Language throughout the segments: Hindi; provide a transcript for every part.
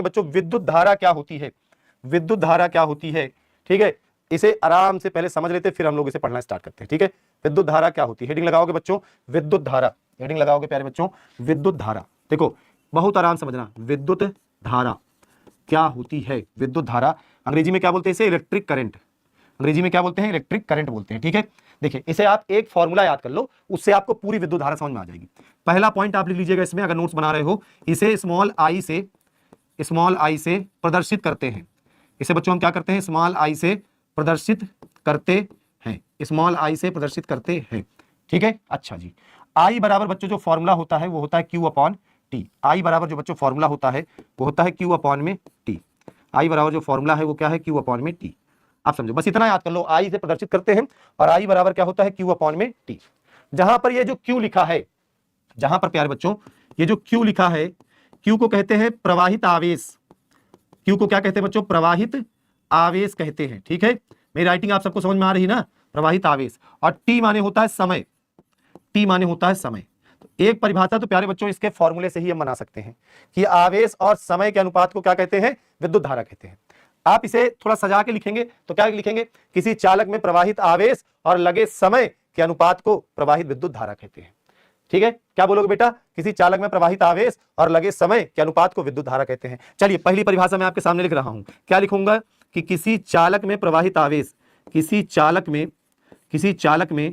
बच्चों विद्युत धारा क्या होती है, विद्युत धारा क्या होती है। ठीक है, इसे आराम से पहले समझ लेते फिर हम लोग इसे पढ़ना स्टार्ट करते हैं। ठीक है, विद्युत धारा क्या होती है, हेडिंग लगाओगे बच्चों विद्युत धारा, हेडिंग लगाओगे प्यारे बच्चों विद्युत धारा। देखो बहुत आराम समझना, विद्युत धारा क्या होती है। विद्युत धारा अंग्रेजी में क्या बोलते हैं इसे, इलेक्ट्रिक करंट, अंग्रेजी में क्या बोलते हैं, इलेक्ट्रिक करंट बोलते हैं। ठीक है, देखिए इसे आप एक फॉर्मूला याद कर लो, उससे आपको पूरी विद्युत धारा समझ में आ जाएगी। पहला पॉइंट आप लिख लीजिएगा इसमें, अगर नोट्स बना रहे हो, इसे स्मॉल आई से प्रदर्शित करते हैं। इसे बच्चों हम क्या करते हैं, स्मॉल आई से प्रदर्शित करते हैं, स्मॉल आई से प्रदर्शित करते हैं। ठीक है, अच्छा जी, आई बराबर बच्चों जो फॉर्मूला होता है वो होता है क्यू अपॉन टी। आई बराबर जो बच्चों फॉर्मूला होता है वो होता है क्यू अपॉन में टी। आई बराबर जो फॉर्मूला है वो क्या है, क्यू अपॉन में टी। आप समझो, बस इतना याद कर लो, आई से प्रदर्शित करते हैं और आई बराबर क्या होता है, क्यू अपॉन में टी। जहां पर ये जो क्यू लिखा है, जहां पर प्यारे बच्चों ये जो क्यू लिखा है, क्यू को कहते हैं प्रवाहित आवेश। क्यू को क्या कहते हैं बच्चों, प्रवाहित आवेश कहते हैं। ठीक है, मेरी राइटिंग आप सबको समझ में आ रही ना, प्रवाहित आवेश। और टी माने होता है समय, टी माने होता है समय। तो एक परिभाषा तो प्यारे बच्चों इसके फॉर्मूले से ही हम बना सकते हैं कि आवेश और समय के अनुपात को क्या कहते हैं, विद्युत धारा कहते हैं। आप इसे थोड़ा सजा के लिखेंगे तो क्या लिखेंगे, किसी चालक में प्रवाहित आवेश और लगे समय के अनुपात को प्रवाहित विद्युत धारा कहते हैं। ठीक है, क्या बोलोगे बेटा, किसी चालक में प्रवाहित आवेश और लगे समय के अनुपात को विद्युत धारा कहते हैं। चलिए पहली परिभाषा मैं आपके सामने लिख रहा हूं, क्या लिखूंगा कि किसी चालक में प्रवाहित आवेश, किसी चालक में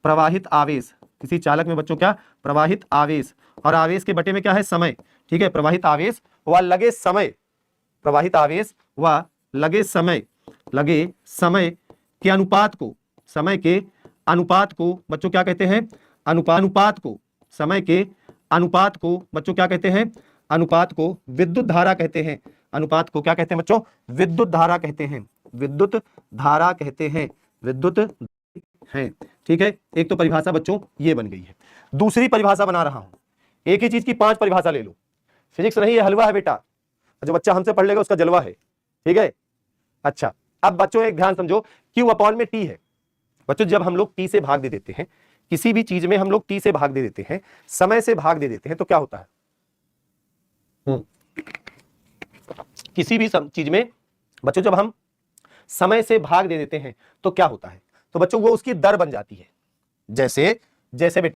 प्रवाहित आवेश, किसी चालक में बच्चों क्या, प्रवाहित आवेश, और आवेश के बटे में क्या है, समय। ठीक है, प्रवाहित आवेश व लगे समय, प्रवाहित आवेश व लगे समय के अनुपात को, समय के अनुपात को बच्चों क्या कहते हैं, अनुपात को, समय के अनुपात को बच्चों क्या कहते हैं, अनुपात को विद्युत धारा कहते हैं। अनुपात को क्या कहते हैं बच्चों, विद्युत धारा कहते हैं, विद्युत धारा कहते हैं, विद्युत है। ठीक है, एक तो परिभाषा बच्चों ये बन गई है। दूसरी परिभाषा बना रहा हूं, एक ही चीज की 5 परिभाषा ले लो। फिजिक्स नहीं है, हलवा है बेटा, जो बच्चा हमसे पढ़ लेगा उसका जलवा है। ठीक है, अच्छा अब बच्चों एक ध्यान समझो, क्यू अपॉन में टी है। बच्चों जब हम लोग टी से भाग दे देते हैं, किसी भी चीज में हम लोग टी से भाग दे देते हैं, समय से भाग दे देते हैं, तो क्या होता है, किसी भी चीज में बच्चों जब हम समय से भाग दे देते हैं तो क्या होता है, तो बच्चों वो उसकी दर बन जाती है। जैसे